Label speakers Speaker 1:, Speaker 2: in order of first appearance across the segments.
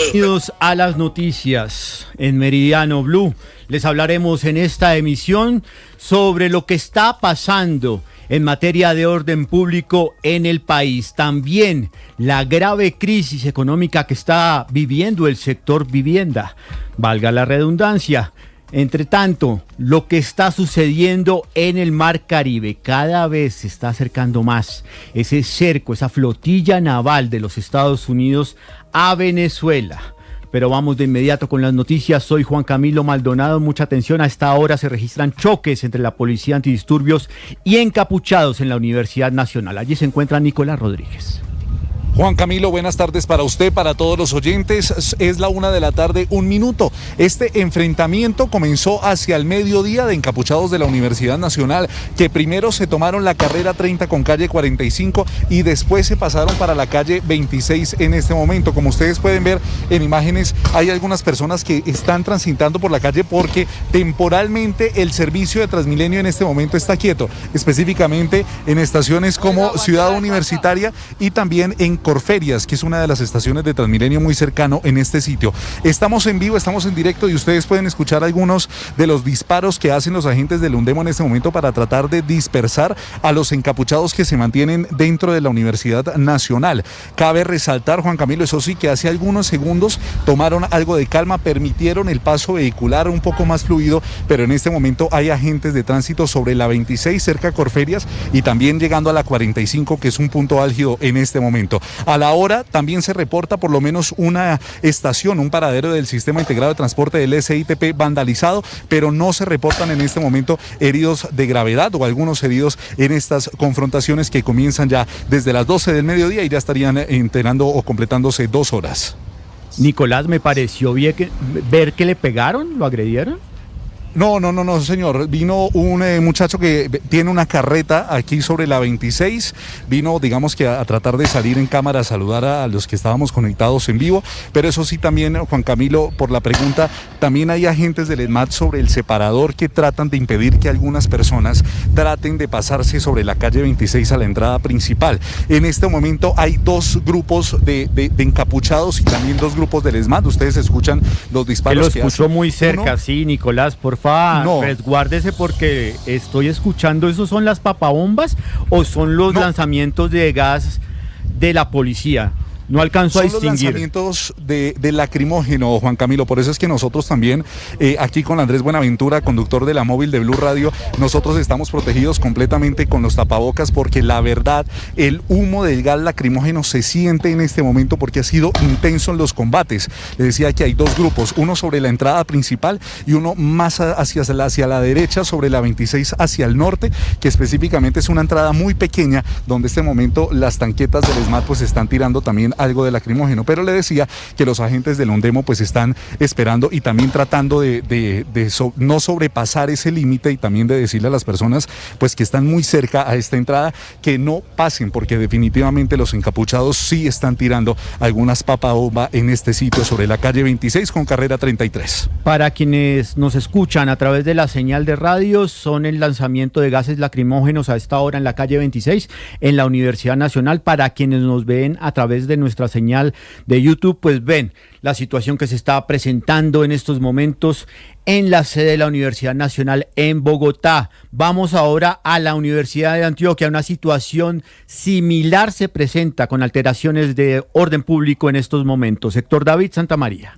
Speaker 1: Bienvenidos a las noticias en Meridiano Blue. Les hablaremos en esta emisión sobre lo que está pasando en materia de orden público en el país. También la grave crisis económica que está viviendo el sector vivienda, valga la redundancia. Entre tanto, lo que está sucediendo en el Mar Caribe, cada vez se está acercando más ese cerco, esa flotilla naval de los Estados Unidos a Venezuela. Pero vamos de inmediato con las noticias. Soy Juan Camilo Maldonado. Mucha atención, a esta hora se registran choques entre la policía antidisturbios y encapuchados en la Universidad Nacional. Allí se encuentra Nicolás Rodríguez.
Speaker 2: Juan Camilo, buenas tardes para usted, para todos los oyentes. Es la 1:01 p.m. Este enfrentamiento comenzó hacia el mediodía de encapuchados de la Universidad Nacional, que primero se tomaron la carrera 30 con calle 45 y después se pasaron para la calle 26 en este momento. Como ustedes pueden ver en imágenes, hay algunas personas que están transitando por la calle porque temporalmente el servicio de Transmilenio en este momento está quieto, específicamente en estaciones como Ciudad Universitaria y también en Corferias, que es una de las estaciones de Transmilenio muy cercano en este sitio. Estamos en vivo, estamos en directo y ustedes pueden escuchar algunos de los disparos que hacen los agentes del UNDEMO en este momento para tratar de dispersar a los encapuchados que se mantienen dentro de la Universidad Nacional. Cabe resaltar, Juan Camilo, eso sí, que hace algunos segundos tomaron algo de calma, permitieron el paso vehicular un poco más fluido, pero en este momento hay agentes de tránsito sobre la 26 cerca a Corferias y también llegando a la 45, que es un punto álgido en este momento. A la hora también se reporta por lo menos una estación, un paradero del Sistema Integrado de Transporte del SITP vandalizado, pero no se reportan en este momento heridos de gravedad o algunos heridos en estas confrontaciones que comienzan ya desde las 12 del mediodía y ya estarían enterando o completándose 2 horas.
Speaker 1: Nicolás, me pareció ver que le pegaron, lo agredieron.
Speaker 2: No, señor. Vino un muchacho que tiene una carreta aquí sobre la 26. Vino, digamos que a tratar de salir en cámara a saludar a los que estábamos conectados en vivo. Pero eso sí también, Juan Camilo, por la pregunta, también hay agentes del ESMAD sobre el separador que tratan de impedir que algunas personas traten de pasarse sobre la calle 26 a la entrada principal. En este momento hay 2 grupos de encapuchados y también 2 grupos del ESMAD. Ustedes escuchan los disparos que hacen. Lo
Speaker 1: escuchó muy cerca, sí, Nicolás, por
Speaker 2: no.
Speaker 1: Resguárdese porque estoy escuchando. ¿Esos son las papabombas o son los lanzamientos de gas de la policía? No alcanzo a distinguir. Son los
Speaker 2: lanzamientos de lacrimógeno, Juan Camilo. Por eso es que nosotros también, aquí con Andrés Buenaventura, conductor de la móvil de Blue Radio, nosotros estamos protegidos completamente con los tapabocas porque la verdad, el humo del gas lacrimógeno se siente en este momento porque ha sido intenso en los combates. Le decía que hay 2 grupos, uno sobre la entrada principal y uno más hacia la derecha, sobre la 26 hacia el norte, que específicamente es una entrada muy pequeña donde en este momento las tanquetas del ESMAD pues están tirando también algo de lacrimógeno, pero le decía que los agentes del UNDEMO pues están esperando y también tratando de no sobrepasar ese límite y también de decirle a las personas pues que están muy cerca a esta entrada que no pasen porque definitivamente los encapuchados sí están tirando algunas papabombas en este sitio sobre la calle 26 con carrera 33.
Speaker 1: Para quienes nos escuchan a través de la señal de radio, son el lanzamiento de gases lacrimógenos a esta hora en la calle 26 en la Universidad Nacional. Para quienes nos ven a través de nuestra señal de YouTube, pues ven la situación que se está presentando en estos momentos en la sede de la Universidad Nacional en Bogotá. Vamos ahora a la Universidad de Antioquia. Una situación similar se presenta con alteraciones de orden público en estos momentos. Héctor David Santamaría.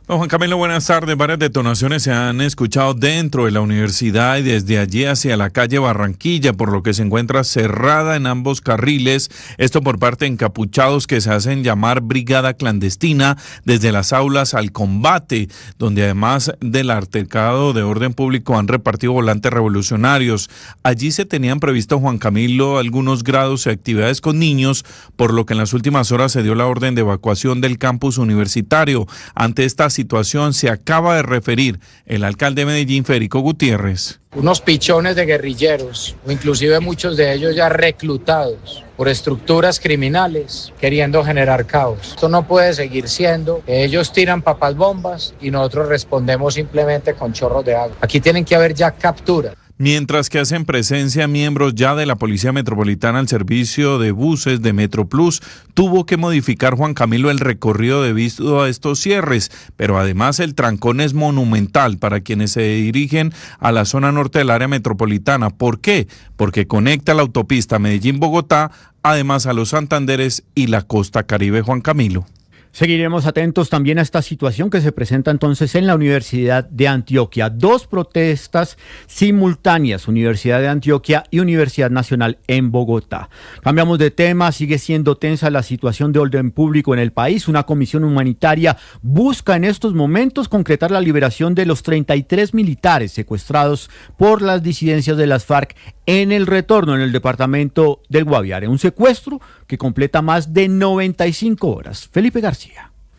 Speaker 3: Don Juan Camilo, buenas tardes. Varias detonaciones se han escuchado dentro de la universidad y desde allí hacia la calle Barranquilla, por lo que se encuentra cerrada en ambos carriles. Esto por parte de encapuchados que se hacen llamar brigada clandestina desde las aulas al combate, donde además del altercado de orden público han repartido volantes revolucionarios. Allí se tenían previsto, Juan Camilo, algunos grados y actividades con niños, por lo que en las últimas horas se dio la orden de evacuación del campus universitario. Ante esta situación se acaba de referir el alcalde de Medellín, Federico Gutiérrez.
Speaker 4: Unos pichones de guerrilleros, o inclusive muchos de ellos ya reclutados por estructuras criminales, queriendo generar caos. Esto no puede seguir siendo. Ellos tiran papas bombas y nosotros respondemos simplemente con chorros de agua. Aquí tienen que haber ya captura.
Speaker 3: Mientras que hacen presencia miembros ya de la Policía Metropolitana, el servicio de buses de MetroPlus tuvo que modificar, Juan Camilo, el recorrido debido a estos cierres, pero además el trancón es monumental para quienes se dirigen a la zona norte del área metropolitana. ¿Por qué? Porque conecta la autopista Medellín-Bogotá, además a los Santanderes y la costa Caribe, Juan Camilo.
Speaker 1: Seguiremos atentos también a esta situación que se presenta entonces en la Universidad de Antioquia. 2 protestas simultáneas, Universidad de Antioquia y Universidad Nacional en Bogotá. Cambiamos de tema, sigue siendo tensa la situación de orden público en el país. Una comisión humanitaria busca en estos momentos concretar la liberación de los 33 militares secuestrados por las disidencias de las FARC en el retorno en el departamento del Guaviare. Un secuestro que completa más de 95 horas. Felipe García.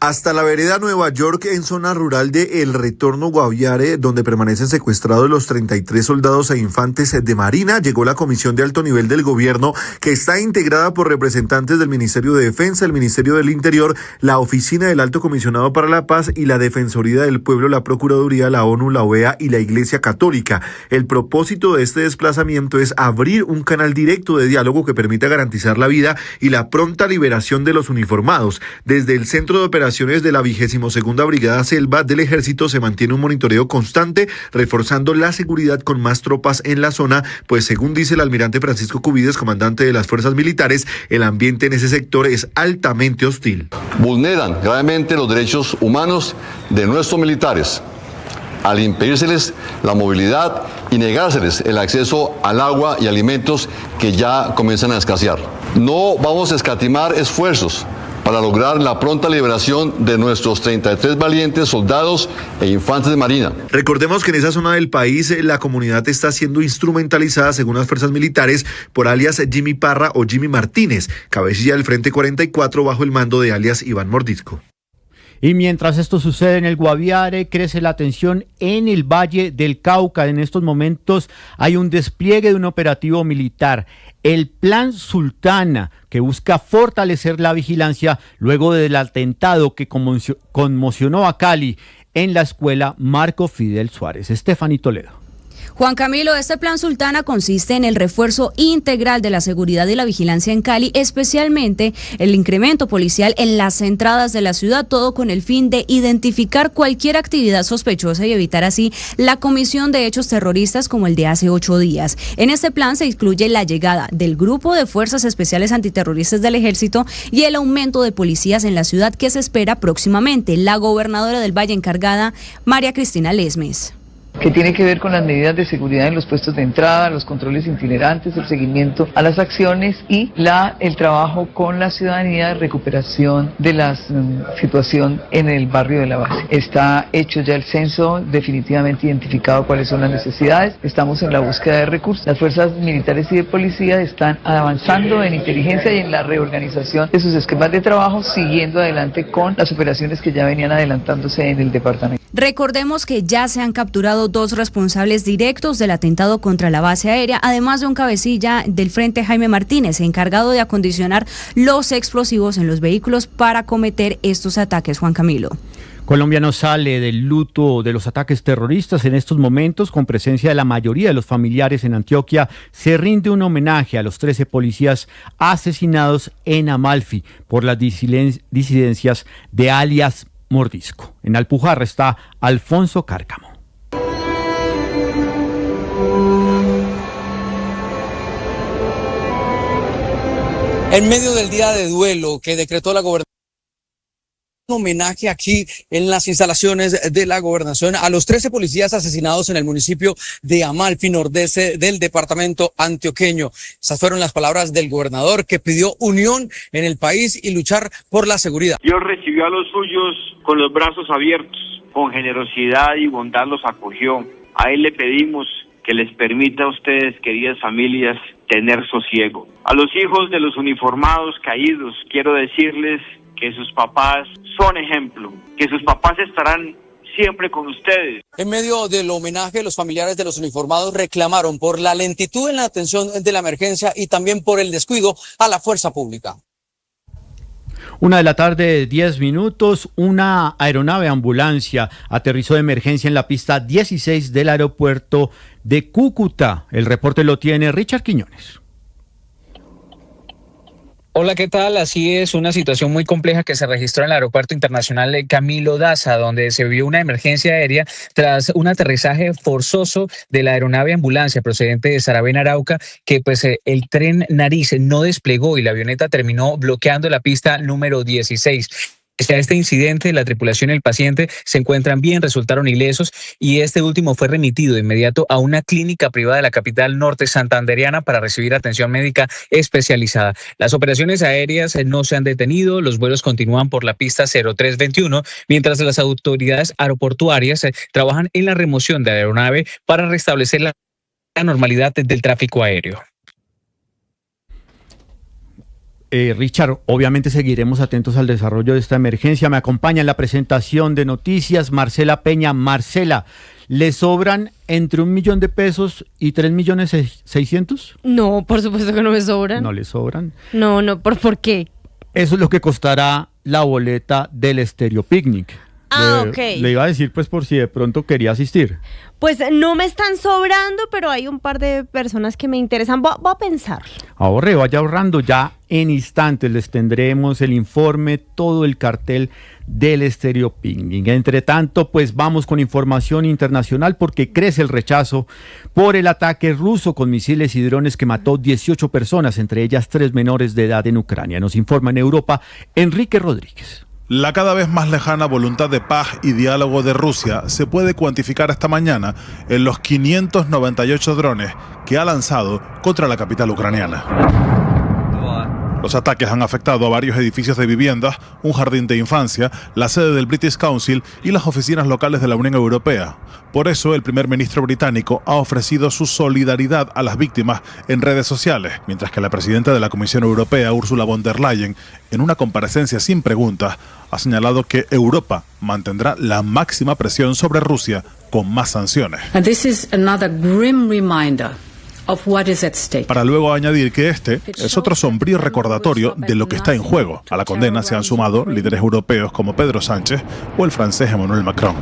Speaker 5: Hasta la vereda Nueva York, en zona rural de El Retorno Guaviare, donde permanecen secuestrados los 33 soldados e infantes de Marina, llegó la comisión de alto nivel del gobierno, que está integrada por representantes del Ministerio de Defensa, el Ministerio del Interior, la Oficina del Alto Comisionado para la Paz y la Defensoría del Pueblo, la Procuraduría, la ONU, la OEA y la Iglesia Católica. El propósito de este desplazamiento es abrir un canal directo de diálogo que permita garantizar la vida y la pronta liberación de los uniformados. Desde el Centro de Operaciones de la 22ª Brigada Selva del Ejército se mantiene un monitoreo constante, reforzando la seguridad con más tropas en la zona, pues según dice el almirante Francisco Cubides, comandante de las fuerzas militares, el ambiente en ese sector es altamente hostil.
Speaker 6: Vulneran gravemente los derechos humanos de nuestros militares al impedírseles la movilidad y negárseles el acceso al agua y alimentos que ya comienzan a escasear. No vamos a escatimar esfuerzos para lograr la pronta liberación de nuestros 33 valientes soldados e infantes de Marina.
Speaker 5: Recordemos que en esa zona del país la comunidad está siendo instrumentalizada, según las fuerzas militares, por alias Jimmy Parra o Jimmy Martínez, cabecilla del Frente 44 bajo el mando de alias Iván Mordisco.
Speaker 1: Y mientras esto sucede en el Guaviare, crece la tensión en el Valle del Cauca. En estos momentos hay un despliegue de un operativo militar, el Plan Sultana, que busca fortalecer la vigilancia luego del atentado que conmocionó a Cali en la escuela Marco Fidel Suárez. Estefanía Toledo.
Speaker 7: Juan Camilo, este plan Sultana consiste en el refuerzo integral de la seguridad y la vigilancia en Cali, especialmente el incremento policial en las entradas de la ciudad, todo con el fin de identificar cualquier actividad sospechosa y evitar así la comisión de hechos terroristas como el de hace 8 días. En este plan se incluye la llegada del Grupo de Fuerzas Especiales Antiterroristas del Ejército y el aumento de policías en la ciudad que se espera próximamente. La gobernadora del Valle encargada, María Cristina Lesmes.
Speaker 8: Que tiene que ver con las medidas de seguridad en los puestos de entrada, los controles itinerantes, el seguimiento a las acciones y el trabajo con la ciudadanía de recuperación de la situación en el barrio de la base. Está hecho ya el censo, definitivamente identificado cuáles son las necesidades, estamos en la búsqueda de recursos. Las fuerzas militares y de policía están avanzando en inteligencia y en la reorganización de sus esquemas de trabajo, siguiendo adelante con las operaciones que ya venían adelantándose en el departamento.
Speaker 7: Recordemos que ya se han capturado 2 responsables directos del atentado contra la base aérea, además de un cabecilla del Frente, Jaime Martínez, encargado de acondicionar los explosivos en los vehículos para cometer estos ataques. Juan Camilo.
Speaker 1: Colombia no sale del luto de los ataques terroristas. En estos momentos, con presencia de la mayoría de los familiares en Antioquia, se rinde un homenaje a los 13 policías asesinados en Amalfi por las disidencias de alias Mordisco. En Alpujarra está Alfonso Cárcamo.
Speaker 9: En medio del día de duelo que decretó la gobernación, un homenaje aquí en las instalaciones de la gobernación a los 13 policías asesinados en el municipio de Amalfi, nordeste del departamento antioqueño. Esas fueron las palabras del gobernador, que pidió unión en el país y luchar por la seguridad.
Speaker 10: Dios recibió a los suyos con los brazos abiertos, con generosidad y bondad los acogió. A él le pedimos que les permita a ustedes, queridas familias, tener sosiego. A los hijos de los uniformados caídos, quiero decirles que sus papás son ejemplo, que sus papás estarán siempre con ustedes.
Speaker 9: En medio del homenaje, los familiares de los uniformados reclamaron por la lentitud en la atención de la emergencia y también por el descuido a la fuerza pública.
Speaker 1: 1:10 p.m, una aeronave ambulancia aterrizó de emergencia en la pista 16 del aeropuerto de Cúcuta. El reporte lo tiene Richard Quiñones.
Speaker 11: Hola, ¿qué tal? Así es, una situación muy compleja que se registró en el Aeropuerto Internacional Camilo Daza, donde se vio una emergencia aérea tras un aterrizaje forzoso de la aeronave ambulancia procedente de Saravena, Arauca, que pues el tren Nariz no desplegó y la avioneta terminó bloqueando la pista número 16. Pese a este incidente, la tripulación y el paciente se encuentran bien, resultaron ilesos y este último fue remitido de inmediato a una clínica privada de la capital norte santandereana para recibir atención médica especializada. Las operaciones aéreas no se han detenido, los vuelos continúan por la pista 0321, mientras las autoridades aeroportuarias trabajan en la remoción de la aeronave para restablecer la normalidad del tráfico aéreo.
Speaker 1: Richard, obviamente seguiremos atentos al desarrollo de esta emergencia. Me acompaña en la presentación de noticias Marcela Peña. Marcela, ¿le sobran entre 1 millón de pesos y 3.600.000?
Speaker 12: No, por supuesto que no me sobran.
Speaker 1: ¿No le sobran?
Speaker 12: No, ¿por qué?
Speaker 1: Eso es lo que costará la boleta del Estéreo Picnic.
Speaker 12: Ok.
Speaker 1: Le iba a decir, pues, por si de pronto quería asistir.
Speaker 12: Pues no me están sobrando, pero hay un par de personas que me interesan. Voy a pensar.
Speaker 1: Ahorre, vaya ahorrando. Ya en instantes les tendremos el informe, todo el cartel del Estéreo Picnic. Entre tanto, pues vamos con información internacional porque crece el rechazo por el ataque ruso con misiles y drones que mató 18 personas, entre ellas 3 menores de edad en Ucrania. Nos informa en Europa Enrique Rodríguez.
Speaker 13: La cada vez más lejana voluntad de paz y diálogo de Rusia se puede cuantificar esta mañana en los 598 drones que ha lanzado contra la capital ucraniana. Los ataques han afectado a varios edificios de viviendas, un jardín de infancia, la sede del British Council y las oficinas locales de la Unión Europea. Por eso, el primer ministro británico ha ofrecido su solidaridad a las víctimas en redes sociales, mientras que la presidenta de la Comisión Europea, Ursula von der Leyen, en una comparecencia sin preguntas, ha señalado que Europa mantendrá la máxima presión sobre Rusia con más sanciones.
Speaker 14: And this is another grim reminder of what is at stake.
Speaker 13: Para luego añadir que este es otro sombrío recordatorio de lo que está en juego. A la condena se han sumado líderes europeos como Pedro Sánchez o el francés Emmanuel Macron.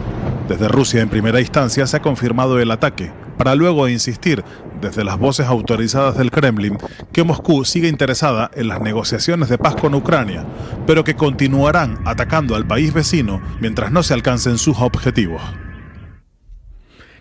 Speaker 13: Desde Rusia, en primera instancia, se ha confirmado el ataque, para luego insistir desde las voces autorizadas del Kremlin que Moscú sigue interesada en las negociaciones de paz con Ucrania, pero que continuarán atacando al país vecino mientras no se alcancen sus objetivos.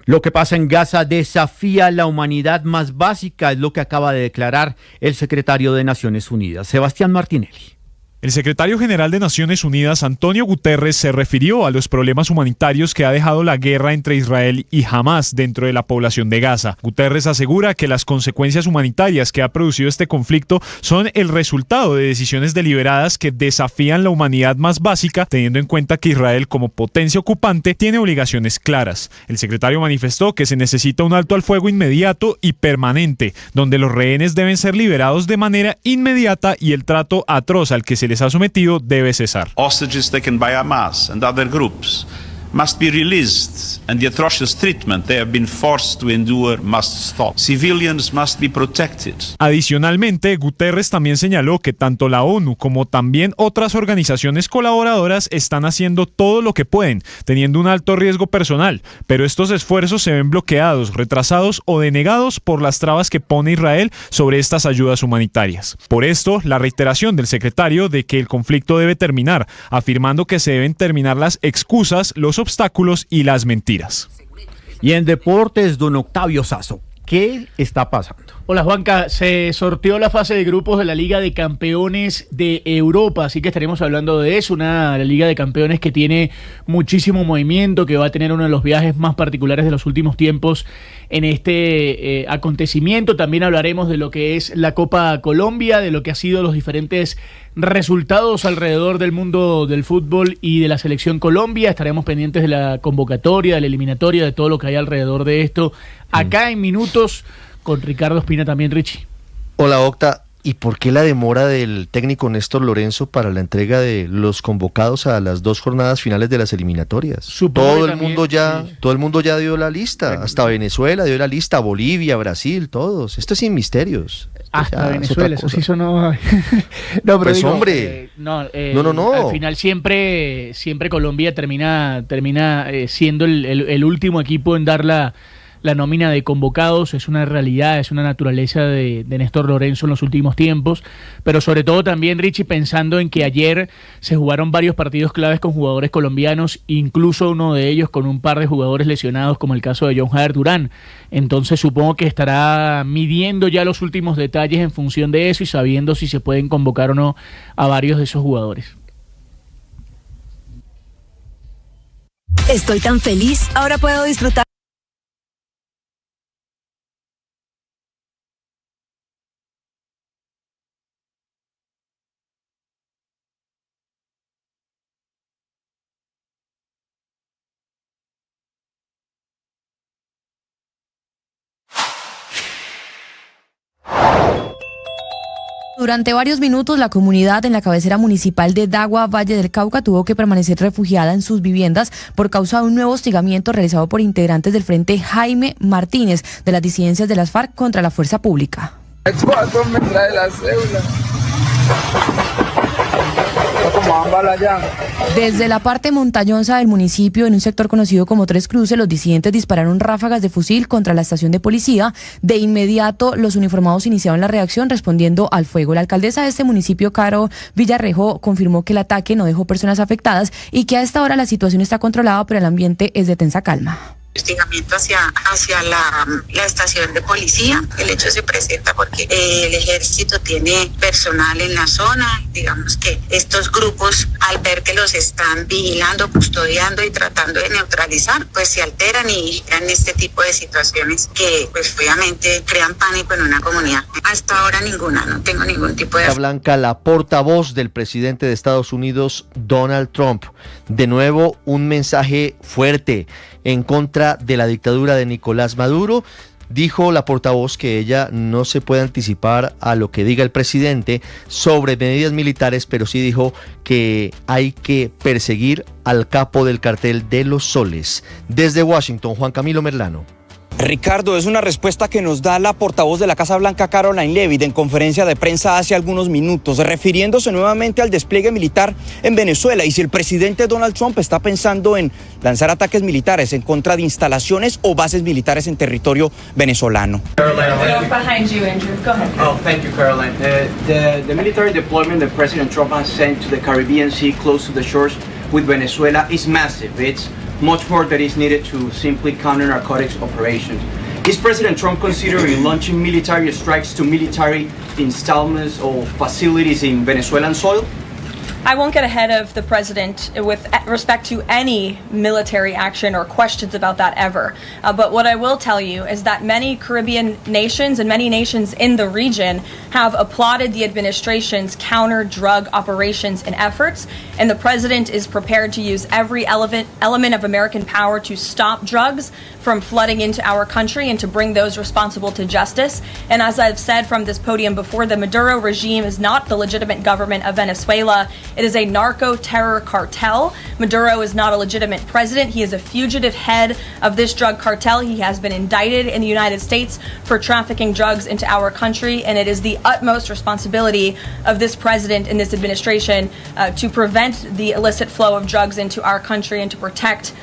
Speaker 1: Lo que pasa en Gaza desafía la humanidad más básica, es lo que acaba de declarar el secretario de Naciones Unidas, Sebastián Martinelli.
Speaker 15: El secretario general de Naciones Unidas, Antonio Guterres, se refirió a los problemas humanitarios que ha dejado la guerra entre Israel y Hamás dentro de la población de Gaza. Guterres asegura que las consecuencias humanitarias que ha producido este conflicto son el resultado de decisiones deliberadas que desafían la humanidad más básica, teniendo en cuenta que Israel, como potencia ocupante, tiene obligaciones claras. El secretario manifestó que se necesita un alto al fuego inmediato y permanente, donde los rehenes deben ser liberados de manera inmediata y el trato atroz al que se les ha sometido debe cesar.
Speaker 16: Hostages taken by Hamas and other groups must be released and the atrocious treatment they have been forced to endure must stop. Civilians must be protected.
Speaker 15: Adicionalmente, Guterres también señaló que tanto la ONU como también otras organizaciones colaboradoras están haciendo todo lo que pueden, teniendo un alto riesgo personal, pero estos esfuerzos se ven bloqueados, retrasados o denegados por las trabas que pone Israel sobre estas ayudas humanitarias. Por esto, la reiteración del secretario de que el conflicto debe terminar, afirmando que se deben terminar las excusas, los obstáculos y las mentiras.
Speaker 1: Y en deportes, don Octavio Sazo, ¿qué está pasando?
Speaker 17: Hola Juanca, se sorteó la fase de grupos de la Liga de Campeones de Europa, así que estaremos hablando de eso, la Liga de Campeones que tiene muchísimo movimiento, que va a tener uno de los viajes más particulares de los últimos tiempos en este acontecimiento. También hablaremos de lo que es la Copa Colombia, de lo que han sido los diferentes resultados alrededor del mundo del fútbol y de la selección Colombia. Estaremos pendientes de la convocatoria, de la eliminatoria, de todo lo que hay alrededor de esto, acá en Minutos, con Ricardo Espina también, Richie.
Speaker 18: Hola Octa, ¿y por qué la demora del técnico Néstor Lorenzo para la entrega de los convocados a las 2 jornadas finales de las eliminatorias? Todo el mundo ya dio la lista, hasta Venezuela dio la lista, Bolivia, Brasil, todos. Esto es sin misterios.
Speaker 17: Hasta Venezuela, eso sí sonó. No, pero
Speaker 18: pues
Speaker 17: digo,
Speaker 18: hombre,
Speaker 17: no.
Speaker 18: Al
Speaker 17: final siempre Colombia termina siendo el último equipo en dar la la nómina de convocados es una realidad, es una naturaleza de Néstor Lorenzo en los últimos tiempos, pero sobre todo también, Richie, pensando en que ayer se jugaron varios partidos claves con jugadores colombianos, incluso uno de ellos con un par de jugadores lesionados, como el caso de John Jader Durán. Entonces supongo que estará midiendo ya los últimos detalles en función de eso y sabiendo si se pueden convocar o no a varios de esos jugadores.
Speaker 19: Estoy tan feliz, ahora puedo disfrutar.
Speaker 20: Durante varios minutos, la comunidad en la cabecera municipal de Dagua, Valle del Cauca, tuvo que permanecer refugiada en sus viviendas por causa de un nuevo hostigamiento realizado por integrantes del Frente Jaime Martínez de las disidencias de las FARC contra la fuerza pública.
Speaker 21: Me trae la cédula.
Speaker 20: Desde la parte montañosa del municipio, en un sector conocido como Tres Cruces, los disidentes dispararon ráfagas de fusil contra la estación de policía. De inmediato, los uniformados iniciaron la reacción respondiendo al fuego. La alcaldesa de este municipio, Caro Villarrejo, confirmó que el ataque no dejó personas afectadas y que a esta hora la situación está controlada, pero el ambiente es de tensa calma.
Speaker 22: Hostigamiento hacia la estación de policía. El hecho se presenta porque el ejército tiene personal en la zona. Digamos que estos grupos, al ver que los están vigilando, custodiando y tratando de neutralizar, pues se alteran y crean este tipo de situaciones que pues obviamente crean pánico en una comunidad. Hasta ahora ninguna, no tengo ningún tipo de...
Speaker 18: Blanca, la portavoz del presidente de Estados Unidos, Donald Trump, de nuevo un mensaje fuerte en contra de la dictadura de Nicolás Maduro. Dijo la portavoz que ella no se puede anticipar a lo que diga el presidente sobre medidas militares, pero sí dijo que hay que perseguir al capo del cartel de los soles. Desde Washington, Juan Camilo Merlano.
Speaker 9: Ricardo, es una respuesta que nos da la portavoz de la Casa Blanca, Caroline Leavitt, en conferencia de prensa hace algunos minutos, refiriéndose nuevamente al despliegue militar en Venezuela y si el presidente Donald Trump está pensando en lanzar ataques militares en contra de instalaciones o bases militares en territorio venezolano.
Speaker 23: Behind you, Andrew. Go ahead.
Speaker 24: Oh, thank you, Caroline. The military deployment that President Trump has sent to the Caribbean Sea close to the shores with Venezuela is massive. It's much more that is needed to simply counter narcotics operations. Is President Trump considering launching military strikes to military installments or facilities in Venezuelan soil?
Speaker 23: I won't get ahead of the president with respect to any military action or questions about that ever. But what I will tell you is that many Caribbean nations and many nations in the region have applauded the administration's counter-drug operations and efforts, and the president is prepared to use every element of American power to stop drugs from flooding into our country and to bring those responsible to justice. And as I've said from this podium before, the Maduro regime is not the legitimate government of Venezuela. It is a narco-terror cartel. Maduro is not a legitimate president. He is a fugitive head of this drug cartel. He has been indicted in the United States for trafficking drugs into our country, and it is the utmost responsibility of this president and this administration to prevent the illicit flow of drugs into our country and to protect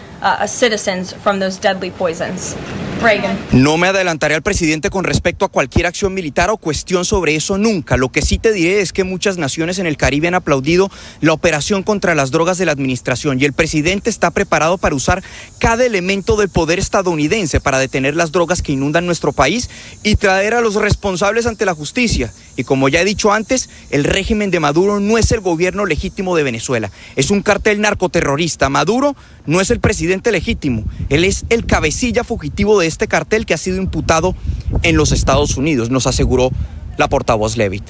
Speaker 23: citizens from those deadly poisons. Reagan.
Speaker 9: No me adelantaré al presidente con respecto a cualquier acción militar o cuestión sobre eso nunca. Lo que sí te diré es que muchas naciones en el Caribe han aplaudido la operación contra las drogas de la administración y el presidente está preparado para usar cada elemento del poder estadounidense para detener las drogas que inundan nuestro país y traer a los responsables ante la justicia. Y como ya he dicho antes, el régimen de Maduro no es el gobierno legítimo de Venezuela. Es un cartel narcoterrorista. Maduro no es el presidente legítimo. Él es el cabecilla fugitivo de este cartel que ha sido imputado en los Estados Unidos, nos aseguró la portavoz Leavitt.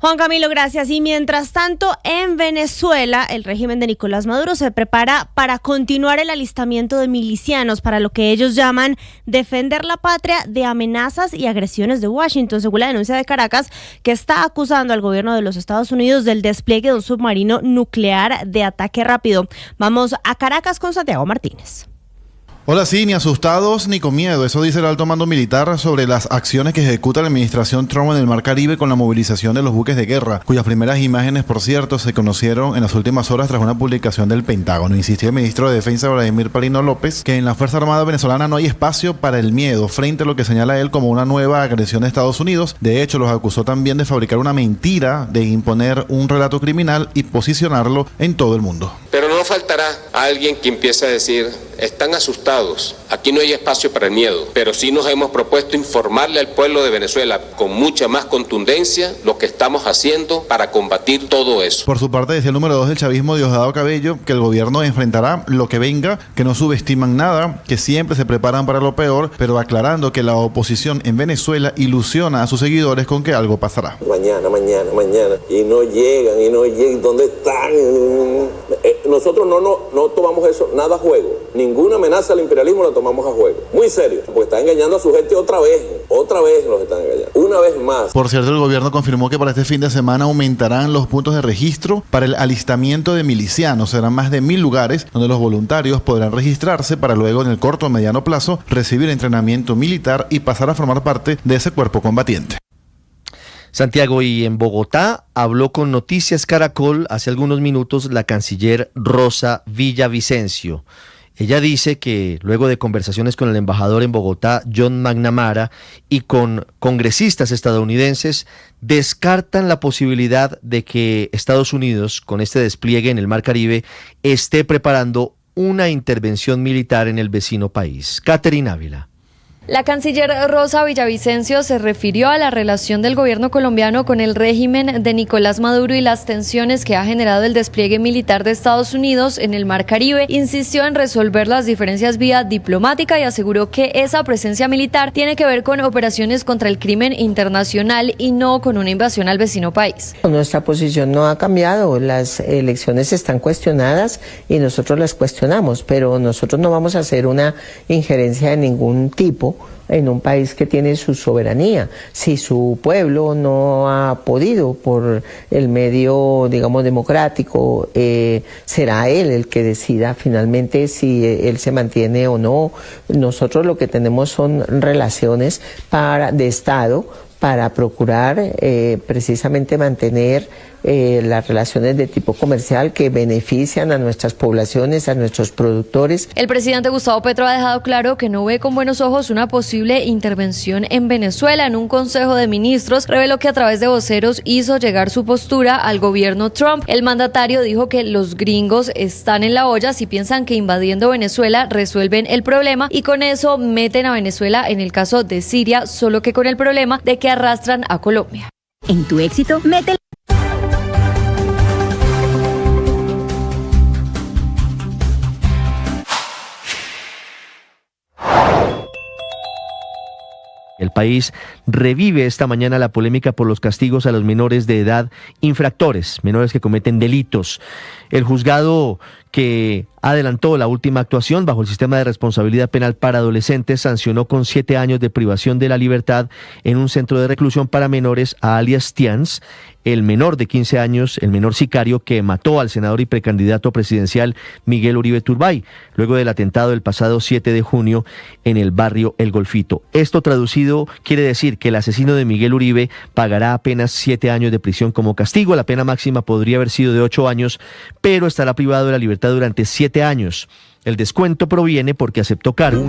Speaker 12: Juan Camilo, gracias. Y mientras tanto, en Venezuela, el régimen de Nicolás Maduro se prepara para continuar el alistamiento de milicianos para lo que ellos llaman defender la patria de amenazas y agresiones de Washington, según la denuncia de Caracas, que está acusando al gobierno de los Estados Unidos del despliegue de un submarino nuclear de ataque rápido. Vamos a Caracas con Santiago Martínez.
Speaker 2: Hola, sí, ni asustados ni con miedo. Eso dice el alto mando militar sobre las acciones que ejecuta la administración Trump en el Mar Caribe con la movilización de los buques de guerra, cuyas primeras imágenes, por cierto, se conocieron en las últimas horas tras una publicación del Pentágono. Insistió el ministro de Defensa, Vladimir Palino López, que en la Fuerza Armada venezolana no hay espacio para el miedo, frente a lo que señala él como una nueva agresión de Estados Unidos. De hecho, los acusó también de fabricar una mentira, de imponer un relato criminal y posicionarlo en todo el mundo.
Speaker 3: Pero no faltará alguien que empiece a decir: están asustados, aquí no hay espacio para el miedo, pero sí nos hemos propuesto informarle al pueblo de Venezuela con mucha más contundencia lo que estamos haciendo para combatir todo eso.
Speaker 2: Por su parte, decía el número 2 del chavismo, Diosdado Cabello, que el gobierno enfrentará lo que venga, que no subestiman nada, que siempre se preparan para lo peor, pero aclarando que la oposición en Venezuela ilusiona a sus seguidores con que algo pasará.
Speaker 4: Mañana, y no llegan, ¿dónde están? Nosotros no tomamos eso nada a juego. Ninguna amenaza al imperialismo la tomamos a juego. Muy serio, porque están engañando a su gente otra vez los están engañando. Una vez más.
Speaker 2: Por cierto, el gobierno confirmó que para este fin de semana aumentarán los puntos de registro para el alistamiento de milicianos. Serán más de 1,000 lugares donde los voluntarios podrán registrarse para luego, en el corto o mediano plazo, recibir entrenamiento militar y pasar a formar parte de ese cuerpo combatiente.
Speaker 18: Santiago, y en Bogotá habló con Noticias Caracol hace algunos minutos la canciller Rosa Villavicencio. Ella dice que luego de conversaciones con el embajador en Bogotá, John McNamara, y con congresistas estadounidenses, descartan la posibilidad de que Estados Unidos, con este despliegue en el Mar Caribe, esté preparando una intervención militar en el vecino país. Catherine Ávila.
Speaker 6: La canciller Rosa Villavicencio se refirió a la relación del gobierno colombiano con el régimen de Nicolás Maduro y las tensiones que ha generado el despliegue militar de Estados Unidos en el Mar Caribe. Insistió en resolver las diferencias vía diplomática y aseguró que esa presencia militar tiene que ver con operaciones contra el crimen internacional y no con una invasión al vecino país.
Speaker 25: Nuestra posición no ha cambiado, las elecciones están cuestionadas y nosotros las cuestionamos, pero nosotros no vamos a hacer una injerencia de ningún tipo en un país que tiene su soberanía. Si su pueblo no ha podido por el medio, digamos, democrático, será él el que decida finalmente si él se mantiene o no. Nosotros lo que tenemos son relaciones de Estado para procurar precisamente mantener las relaciones de tipo comercial que benefician a nuestras poblaciones, a nuestros productores.
Speaker 6: El presidente Gustavo Petro ha dejado claro que no ve con buenos ojos una posible intervención en Venezuela. En un consejo de ministros reveló que a través de voceros hizo llegar su postura al gobierno Trump. El mandatario dijo que los gringos están en la olla si piensan que invadiendo Venezuela resuelven el problema, y con eso meten a Venezuela en el caso de Siria, solo que con el problema de que arrastran a Colombia.
Speaker 19: En tu éxito, mete.
Speaker 18: El país revive esta mañana la polémica por los castigos a los menores de edad infractores, menores que cometen delitos. El juzgado que adelantó la última actuación bajo el sistema de responsabilidad penal para adolescentes sancionó con 7 años de privación de la libertad en un centro de reclusión para menores a alias Tians, el menor de 15 años, el menor sicario que mató al senador y precandidato presidencial Miguel Uribe Turbay, luego del atentado del pasado 7 de junio en el barrio El Golfito. Esto traducido quiere decir que el asesino de Miguel Uribe pagará apenas 7 años de prisión como castigo. La pena máxima podría haber sido de 8 años, pero estará privado de la libertad durante 7 años. El descuento proviene porque aceptó cargo.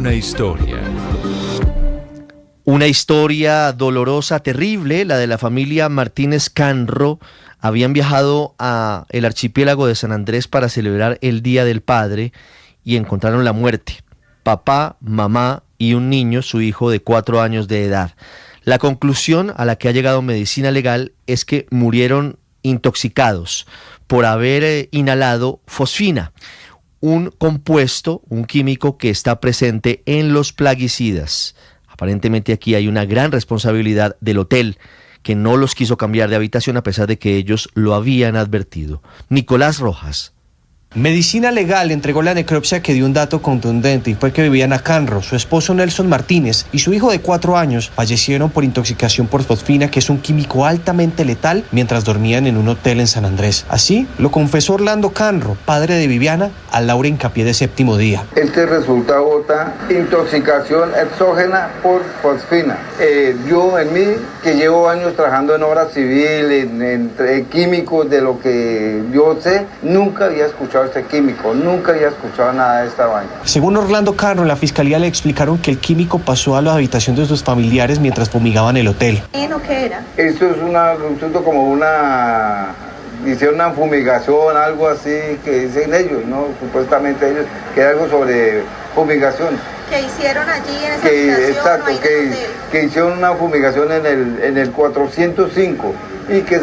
Speaker 18: Una historia dolorosa, terrible, la de la familia Martínez Canro. Habían viajado a el archipiélago de San Andrés para celebrar el Día del Padre y encontraron la muerte. Papá, mamá y un niño, su hijo de 4 años de edad. La conclusión a la que ha llegado Medicina Legal es que murieron intoxicados por haber inhalado fosfina, un compuesto, un químico que está presente en los plaguicidas. Aparentemente aquí hay una gran responsabilidad del hotel, que no los quiso cambiar de habitación a pesar de que ellos lo habían advertido. Nicolás Rojas.
Speaker 5: Medicina Legal entregó la necropsia que dio un dato contundente y fue que Viviana Canro, su esposo Nelson Martínez y su hijo de 4 años fallecieron por intoxicación por fosfina, que es un químico altamente letal, mientras dormían en un hotel en San Andrés. Así lo confesó Orlando Canro, padre de Viviana, a Laura Hincapié de Séptimo Día.
Speaker 21: Este resultado está intoxicación exógena por fosfina. Yo en mí, que llevo años trabajando en obra civil, en químicos, de lo que yo sé, nunca había escuchado este químico, nunca había escuchado nada de esta vaina.
Speaker 5: Según Orlando Canro, en la fiscalía le explicaron que el químico pasó a la habitación de sus familiares mientras fumigaban el hotel.
Speaker 22: ¿Qué era?
Speaker 21: Esto es hicieron una fumigación, algo así que dicen ellos, ¿no? Supuestamente ellos, que algo sobre fumigación.
Speaker 22: ¿Qué hicieron allí en esa habitación?
Speaker 21: Exacto, que hicieron una fumigación en el 405 y que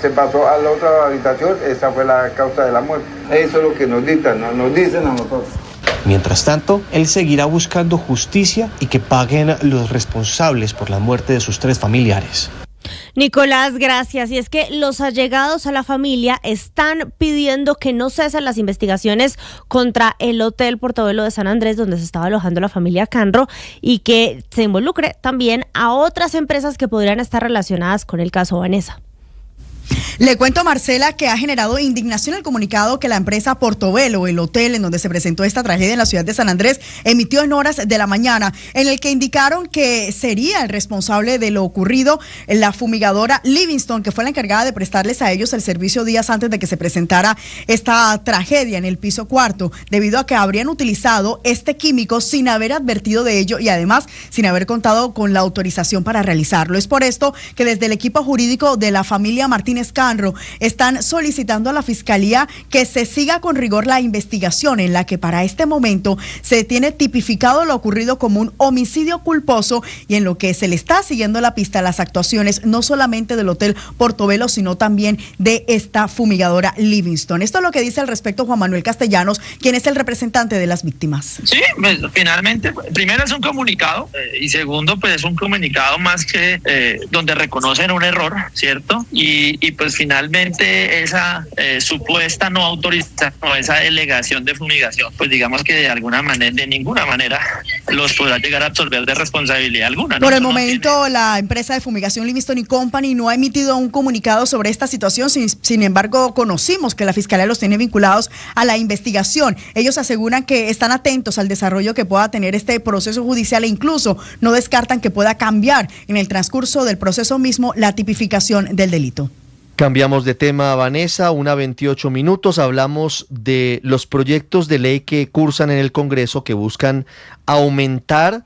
Speaker 21: se pasó a la otra habitación. Esa fue la causa de la muerte. Eso es lo que nos dictan, nos dicen a nosotros.
Speaker 5: Mientras tanto, él seguirá buscando justicia y que paguen los responsables por la muerte de sus 3 familiares.
Speaker 12: Nicolás, gracias. Y es que los allegados a la familia están pidiendo que no cesen las investigaciones contra el Hotel Portobelo de San Andrés, donde se estaba alojando la familia Canro, y que se involucre también a otras empresas que podrían estar relacionadas con el caso Vanessa.
Speaker 7: Le cuento a Marcela que ha generado indignación el comunicado que la empresa Portobelo, el hotel en donde se presentó esta tragedia en la ciudad de San Andrés, emitió en horas de la mañana, en el que indicaron que sería el responsable de lo ocurrido la fumigadora Livingston, que fue la encargada de prestarles a ellos el servicio días antes de que se presentara esta tragedia en el piso 4, debido a que habrían utilizado este químico sin haber advertido de ello y además sin haber contado con la autorización para realizarlo. Es por esto que desde el equipo jurídico de la familia Martínez Canro están solicitando a la Fiscalía que se siga con rigor la investigación, en la que para este momento se tiene tipificado lo ocurrido como un homicidio culposo y en lo que se le está siguiendo la pista a las actuaciones no solamente del Hotel Portobelo, sino también de esta fumigadora Livingston. Esto es lo que dice al respecto Juan Manuel Castellanos, quien es el representante de las víctimas.
Speaker 8: Sí, pues finalmente, primero es un comunicado y segundo, pues es un comunicado más que donde reconocen un error, ¿cierto? Y pues finalmente esa supuesta no autorización o esa delegación de fumigación, pues digamos que de alguna manera, de ninguna manera los podrá llegar a absolver de responsabilidad alguna, ¿no?
Speaker 7: Por el momento, la empresa de fumigación Livingston Company no ha emitido un comunicado sobre esta situación, sin embargo, conocimos que la Fiscalía los tiene vinculados a la investigación. Ellos aseguran que están atentos al desarrollo que pueda tener este proceso judicial e incluso no descartan que pueda cambiar en el transcurso del proceso mismo la tipificación del delito.
Speaker 18: Cambiamos de tema, Vanessa, 1:28 minutos. Hablamos de los proyectos de ley que cursan en el Congreso que buscan aumentar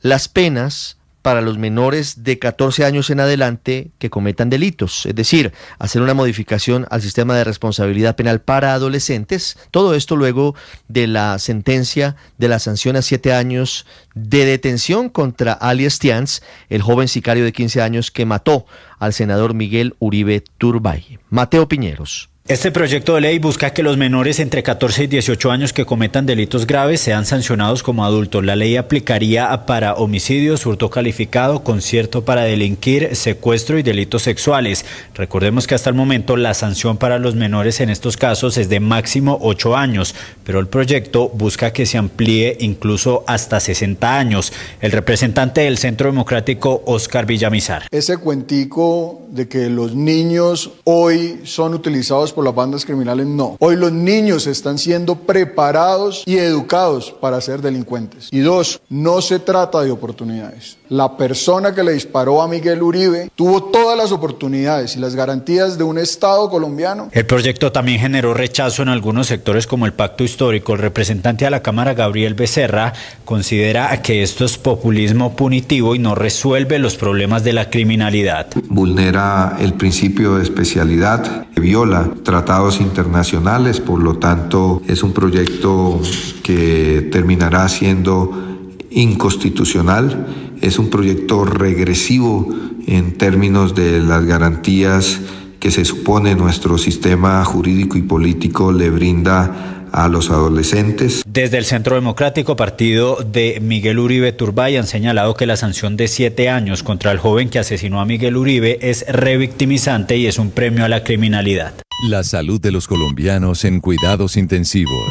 Speaker 18: las penas para los menores de 14 años en adelante que cometan delitos, es decir, hacer una modificación al sistema de responsabilidad penal para adolescentes. Todo esto luego de la sentencia de la sanción a 7 años de detención contra alias Tians, el joven sicario de 15 años que mató al senador Miguel Uribe Turbay. Mateo Piñeros.
Speaker 10: Este proyecto de ley busca que los menores entre 14 y 18 años que cometan delitos graves sean sancionados como adultos. La ley aplicaría para homicidios, hurto calificado, concierto para delinquir, secuestro y delitos sexuales. Recordemos que hasta el momento la sanción para los menores en estos casos es de máximo 8 años, pero el proyecto busca que se amplíe incluso hasta 60 años. El representante del Centro Democrático, Óscar Villamizar.
Speaker 11: Ese cuentico de que los niños hoy son utilizados por las bandas criminales, no. Hoy los niños están siendo preparados y educados para ser delincuentes. Y 2, no se trata de oportunidades. La persona que le disparó a Miguel Uribe tuvo todas las oportunidades y las garantías de un Estado colombiano.
Speaker 10: El proyecto también generó rechazo en algunos sectores como el Pacto Histórico. El representante a la Cámara, Gabriel Becerra, considera que esto es populismo punitivo y no resuelve los problemas de la criminalidad.
Speaker 26: Vulnera el principio de especialidad, viola tratados internacionales, por lo tanto es un proyecto que terminará siendo inconstitucional, es un proyecto regresivo en términos de las garantías que se supone nuestro sistema jurídico y político le brinda a los adolescentes.
Speaker 10: Desde el Centro Democrático, partido de Miguel Uribe Turbay, han señalado que la sanción de 7 años contra el joven que asesinó a Miguel Uribe es revictimizante y es un premio a la criminalidad.
Speaker 1: La salud de los colombianos en cuidados intensivos.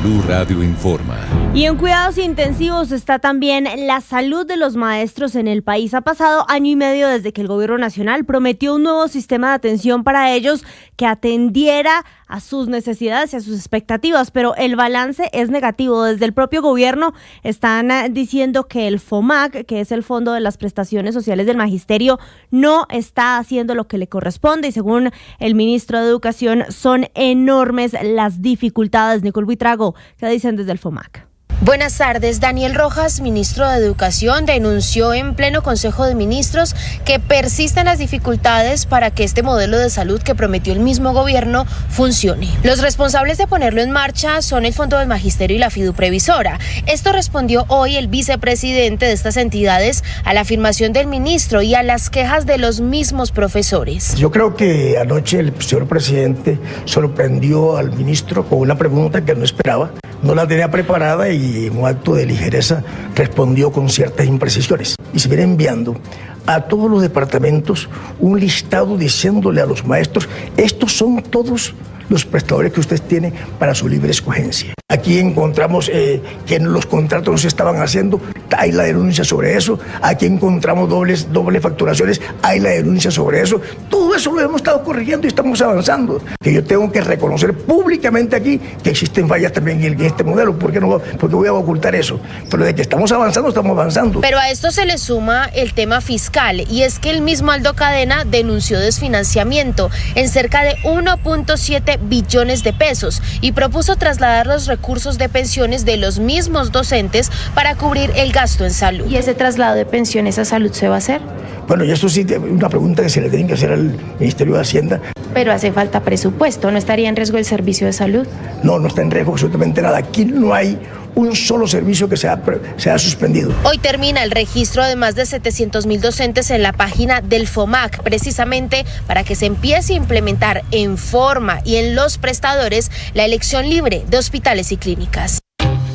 Speaker 1: Blue Radio informa.
Speaker 12: Y en cuidados intensivos está también la salud de los maestros en el país. Ha pasado año y medio desde que el gobierno nacional prometió un nuevo sistema de atención para ellos que atendiera a sus necesidades y a sus expectativas, pero el balance es negativo. Desde el propio gobierno están diciendo que el FOMAC, que es el Fondo de las Prestaciones Sociales del Magisterio, no está haciendo lo que le corresponde y según el ministro de Educación son enormes las dificultades. Nicole Buitrago, ¿qué dicen desde el FOMAC?
Speaker 13: Buenas tardes. Daniel Rojas, ministro de Educación, denunció en pleno Consejo de Ministros que persisten las dificultades para que este modelo de salud que prometió el mismo gobierno funcione. Los responsables de ponerlo en marcha son el Fondo del Magisterio y la Fiduprevisora. Esto respondió hoy el vicepresidente de estas entidades a la afirmación del ministro y a las quejas de los mismos profesores.
Speaker 14: Yo creo que anoche el señor presidente sorprendió al ministro con una pregunta que no esperaba. No la tenía preparada y en un acto de ligereza respondió con ciertas imprecisiones. Y se viene enviando a todos los departamentos un listado diciéndole a los maestros, estos son todos los prestadores que usted tiene para su libre escogencia. Aquí encontramos que los contratos no se estaban haciendo, hay la denuncia sobre eso. Aquí encontramos dobles facturaciones, hay la denuncia sobre eso. Todo eso lo hemos estado corrigiendo y estamos avanzando. Que yo tengo que reconocer públicamente aquí que existen fallas también en este modelo. ¿Por qué voy a ocultar eso? Pero de que estamos avanzando.
Speaker 13: Pero a esto se le suma el tema fiscal y es que el mismo Aldo Cadena denunció desfinanciamiento en cerca de 1.7 billones de pesos y propuso trasladar los recursos de pensiones de los mismos docentes para cubrir el gasto en salud.
Speaker 15: ¿Y ese traslado de pensiones a salud se va a hacer?
Speaker 14: Bueno, y esto sí es una pregunta que se le tiene que hacer al Ministerio de Hacienda.
Speaker 15: Pero hace falta presupuesto, ¿no estaría en riesgo el servicio de salud?
Speaker 14: No está en riesgo absolutamente nada. Aquí no hay un solo servicio que se ha suspendido.
Speaker 13: Hoy termina el registro de más de 700,000 docentes en la página del FOMAC, precisamente para que se empiece a implementar en forma y en los prestadores la elección libre de hospitales y clínicas.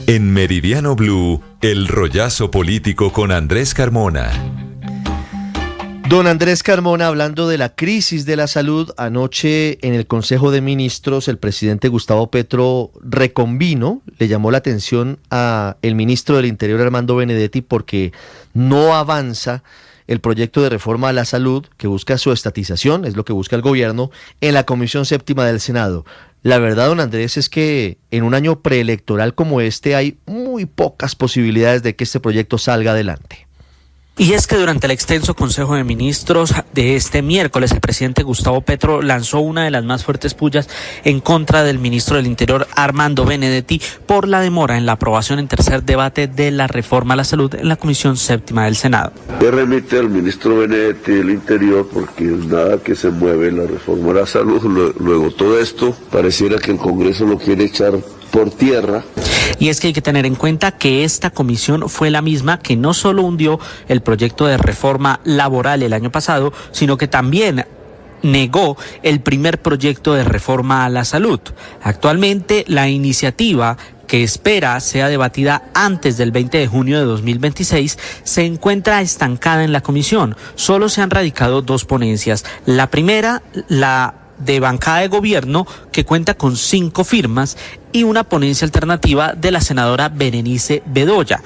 Speaker 1: En Meridiano Blue, el rollazo político con Andrés Carmona.
Speaker 18: Don Andrés Carmona, hablando de la crisis de la salud, anoche en el Consejo de Ministros el presidente Gustavo Petro reconvino, le llamó la atención a el ministro del Interior Armando Benedetti porque no avanza el proyecto de reforma a la salud que busca su estatización, es lo que busca el gobierno, en la Comisión Séptima del Senado. La verdad, don Andrés, es que en un año preelectoral como este hay muy pocas posibilidades de que este proyecto salga adelante.
Speaker 16: Y es que durante el extenso Consejo de Ministros de este miércoles, el presidente Gustavo Petro lanzó una de las más fuertes pullas en contra del ministro del Interior, Armando Benedetti, por la demora en la aprobación en tercer debate de la reforma a la salud en la Comisión Séptima del Senado.
Speaker 17: Le remite al ministro Benedetti del Interior porque nada que se mueve en la reforma a la salud. Luego todo esto pareciera que el Congreso lo quiere echar por tierra.
Speaker 16: Y es que hay que tener en cuenta que esta comisión fue la misma que no solo hundió el proyecto de reforma laboral el año pasado, sino que también negó el primer proyecto de reforma a la salud. Actualmente la iniciativa, que espera sea debatida antes del 20 de junio de 2026, se encuentra estancada en la comisión. Solo se han radicado 2 ponencias. La primera, la de bancada de gobierno, que cuenta con 5 firmas, y una ponencia alternativa de la senadora Berenice Bedoya.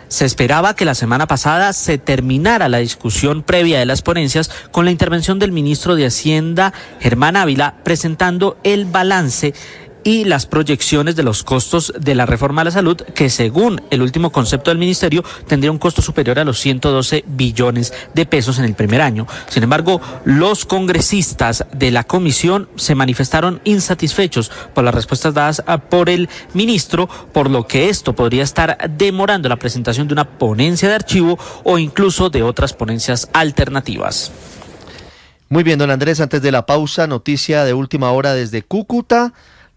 Speaker 16: Se esperaba que la semana pasada se terminara la discusión previa de las ponencias con la intervención del ministro de Hacienda, Germán Ávila, presentando el balance y las proyecciones de los costos de la reforma a la salud, que según el último concepto del ministerio tendría un costo superior a los 112 billones de pesos en el primer año. Sin embargo, los congresistas de la comisión se manifestaron insatisfechos por las respuestas dadas por el ministro, por lo que esto podría estar demorando la presentación de una ponencia de archivo o incluso de otras ponencias alternativas.
Speaker 18: Muy bien, don Andrés, antes de la pausa, noticia de última hora desde Cúcuta.